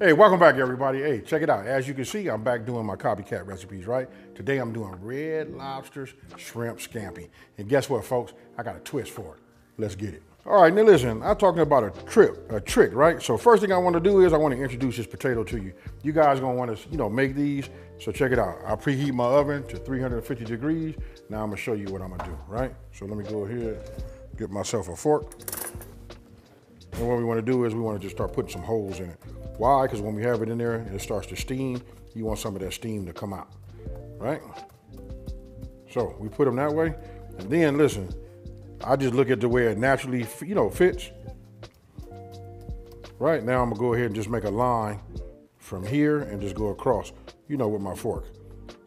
Hey, welcome back, everybody. Hey, check it out. As you can see, I'm back doing my copycat recipes, right? Today, I'm doing Red Lobster's Shrimp Scampi. And guess what, folks? I got a twist for it. Let's get it. All right, now listen, I'm talking about a trick, right? So first thing I want to do is I want to introduce this potato to you. You guys going to want to, make these. So check it out. I preheat my oven to 350 degrees. Now I'm going to show you what I'm going to do, right? So let me go ahead, get myself a fork. And what we want to do is we want to just start putting some holes in it. Why? Because when we have it in there and it starts to steam, you want some of that steam to come out, right? So we put them that way. And then listen, I just look at the way it naturally, fits. Right now I'm gonna go ahead and just make a line from here and just go across, with my fork.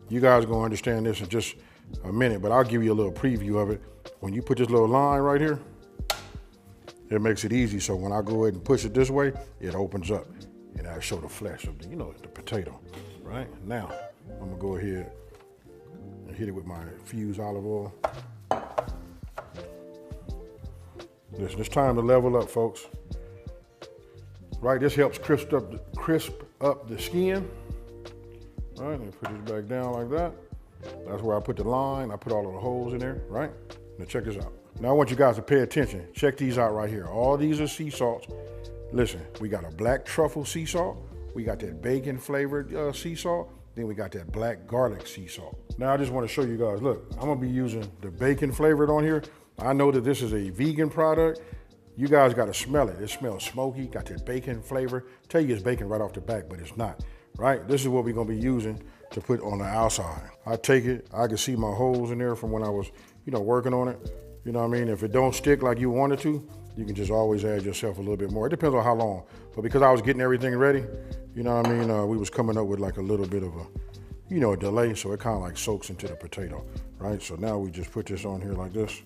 You guys are gonna understand this in just a minute, but I'll give you a little preview of it. When you put this little line right here, it makes it easy. So when I go ahead and push it this way, it opens up and I'll show the flesh of the, the potato, right? Now, I'm gonna go ahead and hit it with my infused olive oil. Listen, it's time to level up, folks. Right, this helps crisp up the skin. All right, and put this back down like that. That's where I put the line. I put all of the holes in there, right? Now check this out. Now I want you guys to pay attention. Check these out right here. All these are sea salts. Listen, we got a black truffle sea salt. We got that bacon flavored sea salt. Then we got that black garlic sea salt. Now I just want to show you guys, look, I'm gonna be using the bacon flavored on here. I know that this is a vegan product. You guys gotta smell it. It smells smoky, got that bacon flavor. Tell you it's bacon right off the back, but it's not, right? This is what we're gonna be using to put on the outside. I take it, I can see my holes in there from when I was, working on it. You know what I mean? If it don't stick like you want it to, you can just always add yourself a little bit more. It depends on how long. But because I was getting everything ready, we was coming up with like a little bit of a, a delay, so it kind of like soaks into the potato, right? So now we just put this on here like this,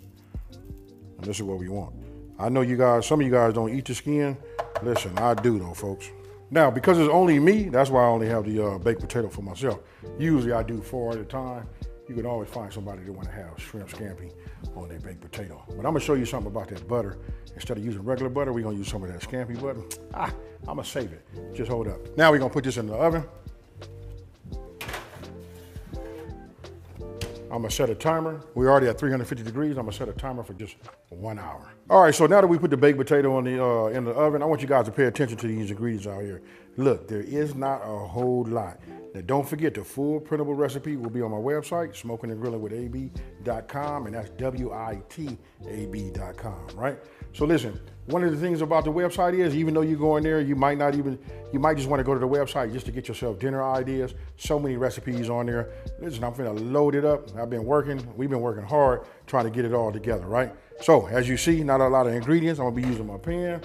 and this is what we want. I know you guys, some of you guys don't eat the skin. Listen, I do though, folks. Now, because it's only me, that's why I only have the baked potato for myself. Usually I do 4 at a time. You can always find somebody that want to have shrimp scampi on their baked potato. But I'm gonna show you something about that butter. Instead of using regular butter, we're gonna use some of that scampi butter. I'm gonna save it. Just hold up. Now we're gonna put this in the oven. I'm gonna set a timer. We're already at 350 degrees. I'm gonna set a timer for just 1 hour. All right, so now that we put the baked potato in the oven, I want you guys to pay attention to these ingredients out here. Look, there is not a whole lot. Now don't forget, the full printable recipe will be on my website, smokingandgrillingwithab.com, and that's WITAB.com, right? So listen, one of the things about the website is, even though you go in there, you might just want to go to the website just to get yourself dinner ideas. So many recipes on there. Listen, I'm finna load it up. We've been working hard trying to get it all together, right? So as you see, not a lot of ingredients. I'm gonna be using my pan.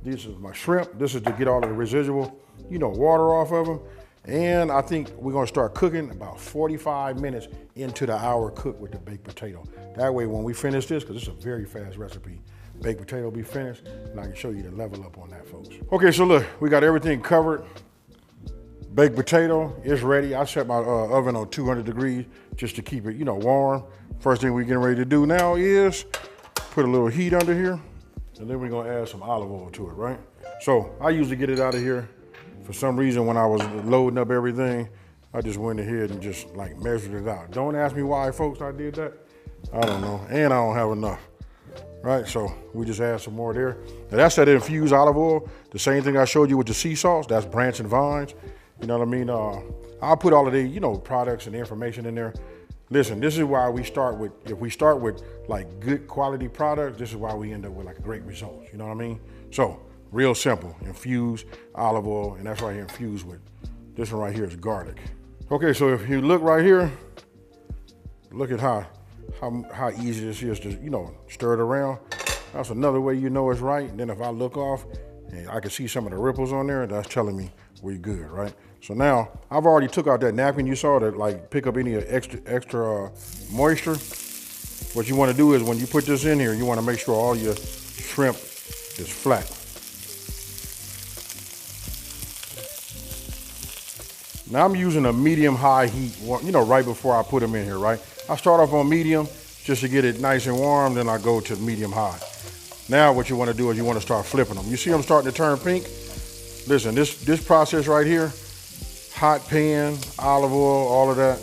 This is my shrimp. This is to get all of the residual, water off of them. And I think we're gonna start cooking about 45 minutes into the hour cook with the baked potato. That way when we finish this, because it's a very fast recipe, baked potato will be finished, and I can show you the level up on that, folks. Okay, so look, we got everything covered. Baked potato is ready. I set my oven on 200 degrees just to keep it, warm. First thing we're getting ready to do now is put a little heat under here, and then we're gonna add some olive oil to it, right? So I usually get it out of here. For some reason, when I was loading up everything, I just went ahead and just like measured it out. Don't ask me why, folks, I did that. I don't know, and I don't have enough, right? So we just add some more there. Now that's that infused olive oil. The same thing I showed you with the sea salts, that's branch and vines. You know what I mean? I'll put all of the, products and information in there. Listen, this is why we start with, if we start with like good quality products, this is why we end up with like great results, you know what I mean? So, real simple, infused olive oil, and that's right here infused with, this one right here is garlic. Okay, so if you look right here, look at how easy this is to, stir it around. That's another way you know it's right. And then if I look off and I can see some of the ripples on there, that's telling me we're good, right? So now, I've already took out that napkin you saw to like pick up any extra moisture. What you wanna do is when you put this in here, you wanna make sure all your shrimp is flat. Now I'm using a medium-high heat, right before I put them in here, right? I start off on medium just to get it nice and warm, then I go to medium-high. Now what you want to do is you want to start flipping them. You see them starting to turn pink? Listen, this process right here, hot pan, olive oil, all of that,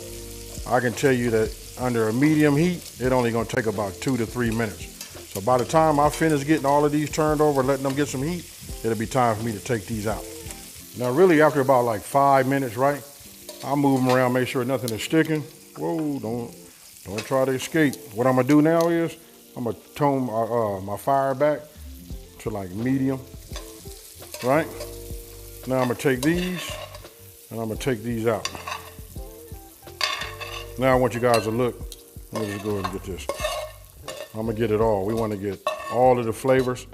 I can tell you that under a medium heat, it only gonna take about 2 to 3 minutes. So by the time I finish getting all of these turned over, letting them get some heat, it'll be time for me to take these out. Now really after about like 5 minutes, right? I'll move them around, make sure nothing is sticking. Whoa, don't try to escape. What I'm gonna do now is, I'm gonna tone my fire back to like medium, right? Now I'm gonna take these, and I'm gonna take these out. Now I want you guys to look. Let me just go ahead and get this. I'm gonna get it all. We wanna get all of the flavors.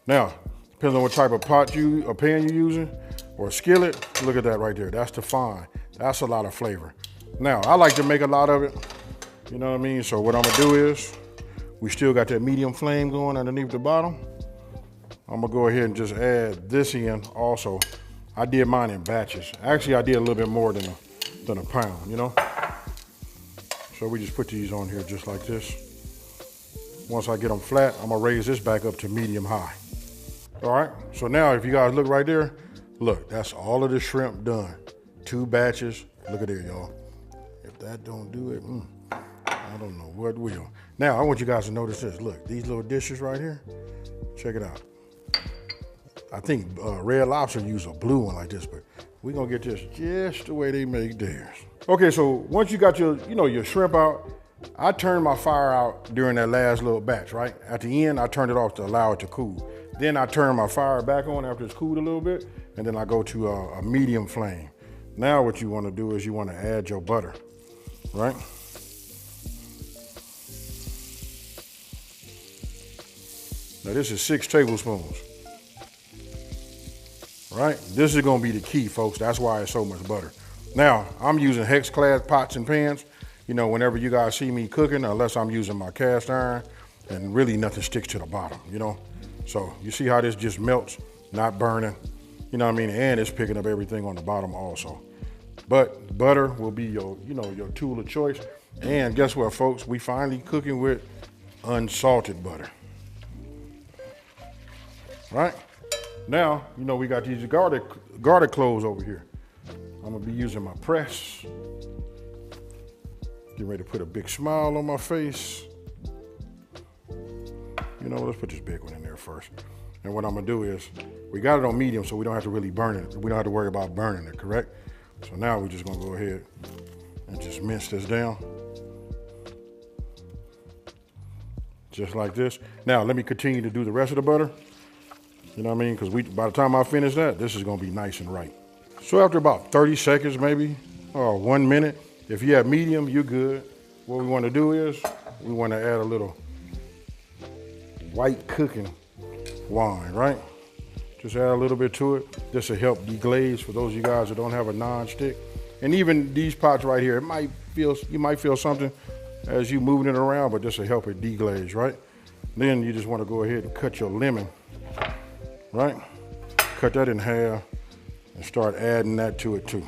Now, depends on what type of pot or pan you're using, or a skillet, look at that right there. That's the fine. That's a lot of flavor. Now, I like to make a lot of it, you know what I mean? So what I'm gonna do is, we still got that medium flame going underneath the bottom. I'm gonna go ahead and just add this in also. I did mine in batches. Actually, I did a little bit more than a pound, you know? So we just put these on here just like this. Once I get them flat, I'm gonna raise this back up to medium high. All right, so now if you guys look right there, look, that's all of the shrimp done. 2 batches, look at there, y'all. If that don't do it, I don't know what will. Now, I want you guys to notice this. Look, these little dishes right here, check it out. I think Red Lobster used a blue one like this, but we're gonna get this just the way they make theirs. Okay, so once you got your shrimp out, I turned my fire out during that last little batch, right? At the end, I turned it off to allow it to cool. Then I turn my fire back on after it's cooled a little bit, and then I go to a medium flame. Now what you wanna do is you wanna add your butter, right? Now this is 6 tablespoons, right? This is gonna be the key, folks. That's why it's so much butter. Now, I'm using hex class pots and pans. You know, whenever you guys see me cooking, unless I'm using my cast iron, and really nothing sticks to the bottom, you know? So you see how this just melts, not burning, you know what I mean? And it's picking up everything on the bottom also. But butter will be your tool of choice. And guess what, folks? We finally cooking with unsalted butter. Right? Now, we got these garlic cloves over here. I'm gonna be using my press. Getting ready to put a big smile on my face. Let's put this big one in there first. And what I'm gonna do is, we got it on medium so we don't have to really burn it. We don't have to worry about burning it, correct? So now we're just gonna go ahead and just mince this down. Just like this. Now let me continue to do the rest of the butter. You know what I mean? Because by the time I finish that, this is gonna be nice and right. So after about 30 seconds maybe, or 1 minute, if you have medium, you're good. What we wanna do is, we wanna add a little white cooking wine, right? Just add a little bit to it. This will help deglaze for those of you guys that don't have a non-stick. And even these pots right here, you might feel something as you moving it around, but this will help it deglaze, right? Then you just wanna go ahead and cut your lemon, right? Cut that in half and start adding that to it too.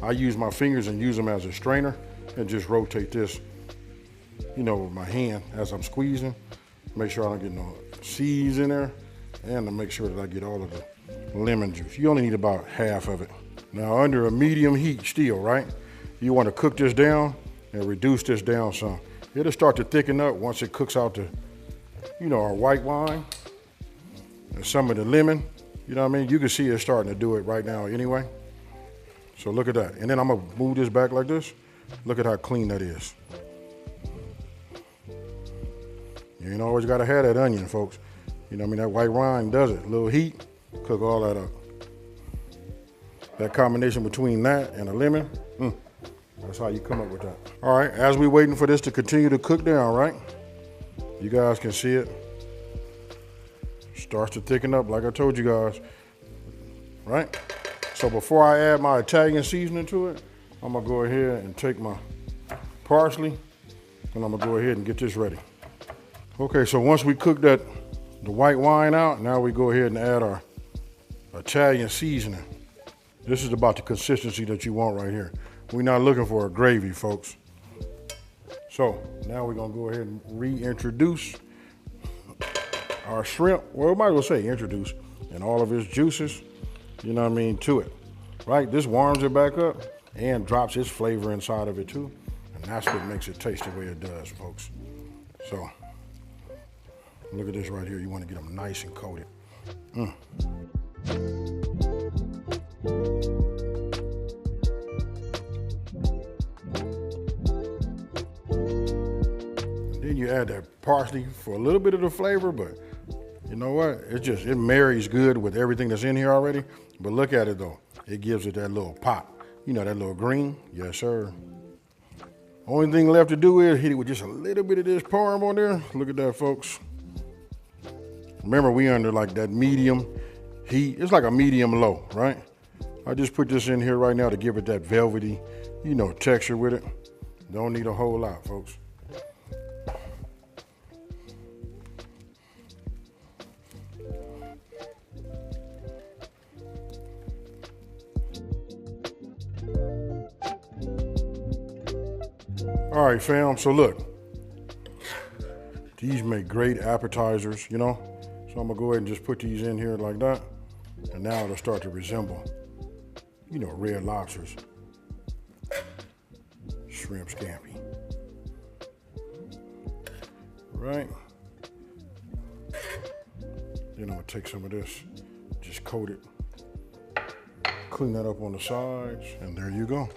I use my fingers and use them as a strainer and just rotate this, with my hand as I'm squeezing. Make sure I don't get no seeds in there, and to make sure that I get all of the lemon juice. You only need about half of it. Now under a medium heat still, right? You want to cook this down and reduce this down some. It'll start to thicken up once it cooks out the, our white wine and some of the lemon. You know what I mean? You can see it starting to do it right now anyway. So look at that. And then I'm gonna move this back like this. Look at how clean that is. You ain't always gotta have that onion, folks. You know what I mean? That white wine does it. A little heat, cook all that up. That combination between that and a lemon, that's how you come up with that. All right, as we waiting for this to continue to cook down, right? You guys can see it. Starts to thicken up like I told you guys, right? So before I add my Italian seasoning to it, I'm gonna go ahead and take my parsley and I'm gonna go ahead and get this ready. Okay, so once we cook the white wine out, now we go ahead and add our Italian seasoning. This is about the consistency that you want right here. We're not looking for a gravy, folks. So now we're gonna go ahead and reintroduce our shrimp. Well, we might as well say introduce, and all of its juices. you know what I mean, to it, right? This warms it back up and drops its flavor inside of it too. And that's what makes it taste the way it does, folks. So, look at this right here. You want to get them nice and coated. Then you add that parsley for a little bit of the flavor, but you know what? It marries good with everything that's in here already. But look at it though. It gives it that little pop. You know, that little green? Yes, sir. Only thing left to do is hit it with just a little bit of this parm on there. Look at that, folks. Remember, we under like that medium heat. It's like a medium low, right? I just put this in here right now to give it that velvety, you know, texture with it. Don't need a whole lot, folks. All right, fam, so look, these make great appetizers, you know? So I'm gonna go ahead and just put these in here like that. And now it'll start to resemble, you know, Red Lobster's Shrimp Scampi. Right? Then I'm gonna take some of this, just coat it, clean that up on the sides, and there you go.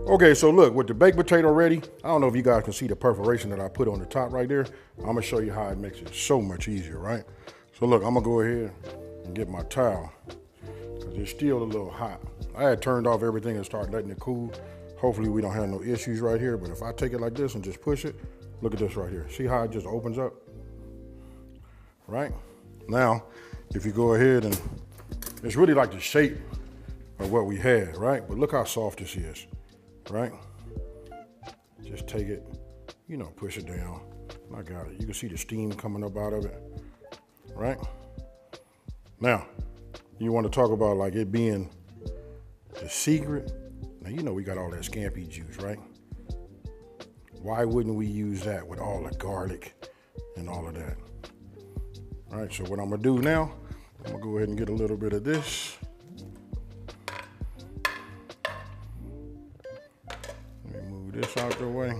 Okay, so look, with the baked potato ready, I don't know if you guys can see the perforation that I put on the top right there. I'm gonna show you how it makes it so much easier, right? So look, I'm gonna go ahead and get my towel, because it's still a little hot. I had turned off everything and started letting it cool. Hopefully we don't have no issues right here, but if I take it like this and just push it, look at this right here. See how it just opens up? Right? Now, if you go ahead and, it's really like the shape of what we had, right? But look how soft this is. Right? Just take it, you know, push it down. I got it. You can see the steam coming up out of it, right? Now, you want to talk about like it being the secret. Now, you know we got all that scampi juice, right? Why wouldn't we use that with all the garlic and all of that? All right, so what I'm gonna do now, I'm gonna go ahead and get a little bit of this. This out the way.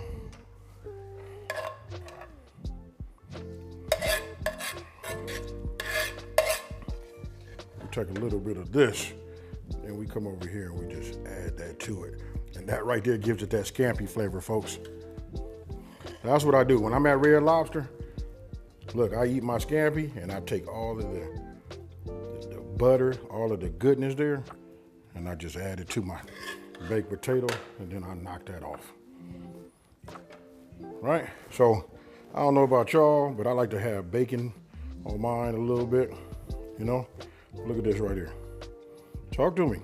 We take a little bit of this, and we come over here and we just add that to it. And that right there gives it that scampi flavor, folks. That's what I do. When I'm at Red Lobster, look, I eat my scampi and I take all of the butter, all of the goodness there, and I just add it to my baked potato, and then I knock that off. Right? So, I don't know about y'all, but I like to have bacon on mine a little bit, you know? Look at this right here. Talk to me.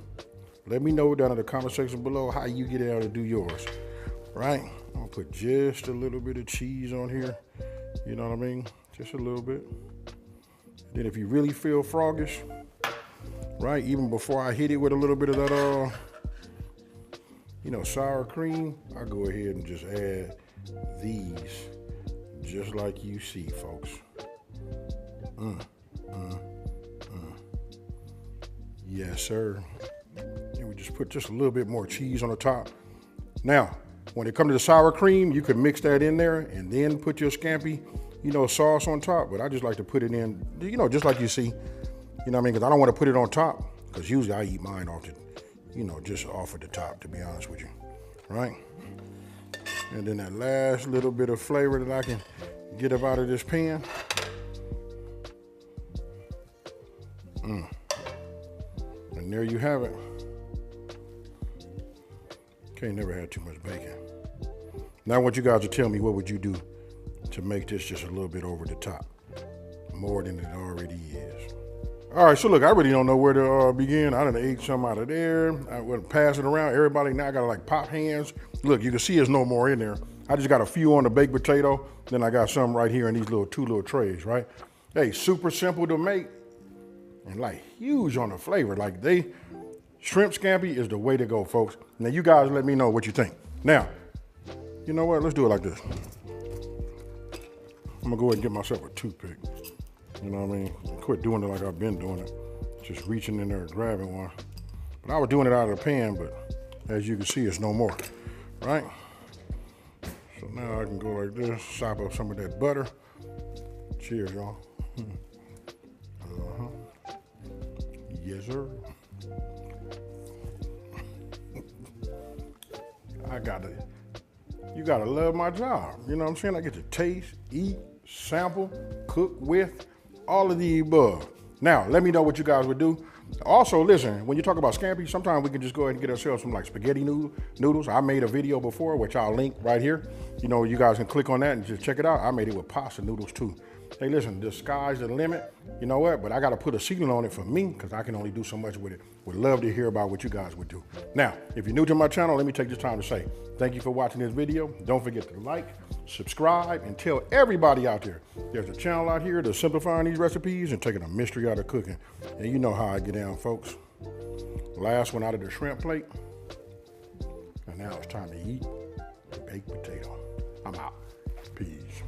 Let me know down in the comment section below how you get out to do yours, right? I'm gonna put just a little bit of cheese on here, you know what I mean? Just a little bit. Then if you really feel froggish, right, even before I hit it with a little bit of that, you know, sour cream, I go ahead and just add these, just like you see, folks. Yes, sir. And we just put just a little bit more cheese on the top. Now, when it comes to the sour cream, you could mix that in there and then put your scampi, you know, sauce on top. But I just like to put it in, you know, just like you see. You know what I mean? Because I don't want to put it on top, because usually I eat mine off the, you know, just off of the top, to be honest with you, right? And then that last little bit of flavor that I can get up out of this pan. And there you have it. Can't never have too much bacon. Now I want you guys to tell me, what would you do to make this just a little bit over the top? More than it already is. All right, so look, I really don't know where to begin. I done ate some out of there. I went passing around. Everybody now got like pop hands. Look, you can see there's no more in there. I just got a few on the baked potato. Then I got some right here in these two little trays, right? Hey, super simple to make and like huge on the flavor. Like Shrimp Scampi is the way to go, folks. Now you guys let me know what you think. Now, you know what? Let's do it like this. I'm gonna go ahead and get myself a toothpick. You know what I mean? Quit doing it like I've been doing it. Just reaching in there and grabbing one. But I was doing it out of the pan, but as you can see, it's no more, right? So now I can go like this, sop up some of that butter. Cheers, y'all. Yes, sir. You gotta love my job. You know what I'm saying? I get to taste, eat, sample, cook with, all of the above. Now, let me know what you guys would do. Also, listen, when you talk about scampi, sometimes we can just go ahead and get ourselves some like spaghetti noodles. I made a video before, which I'll link right here. You know, you guys can click on that and just check it out. I made it with pasta noodles too. Hey, listen, the sky's the limit. You know what? But I got to put a ceiling on it for me because I can only do so much with it. Would love to hear about what you guys would do. Now, if you're new to my channel, let me take this time to say thank you for watching this video. Don't forget to like, subscribe, and tell everybody out there there's a channel out here that's simplifying these recipes and taking a mystery out of cooking. And you know how I get down, folks. Last one out of the shrimp plate. And now it's time to eat the baked potato. I'm out. Peace.